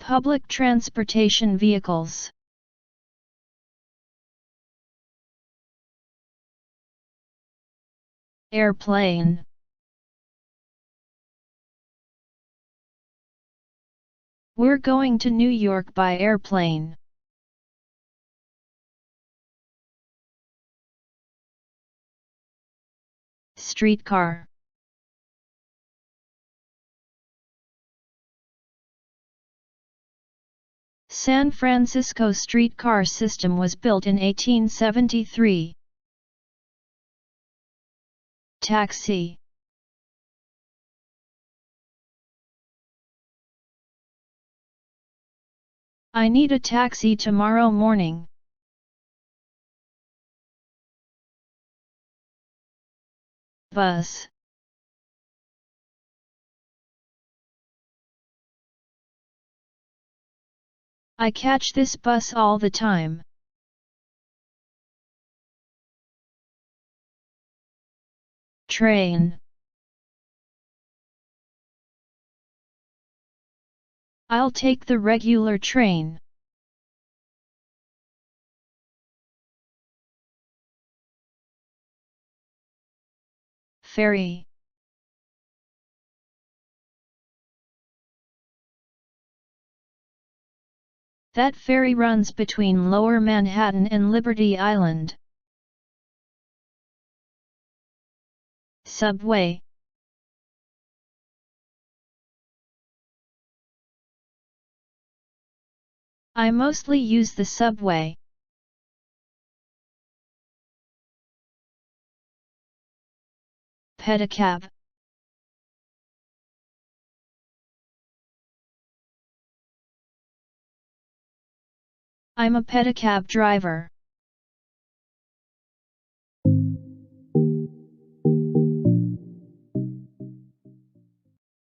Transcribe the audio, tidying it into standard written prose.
Public transportation vehicles. Airplane. We're going to New York by airplane. Streetcar. San Francisco streetcar system was built in 1873. Taxi. I need a taxi tomorrow morning. Bus. I catch this bus all the time. Train. I'll take the regular train. Ferry. That ferry runs between Lower Manhattan and Liberty Island. Subway. I mostly use the subway. Pedicab. I'm a pedicab driver.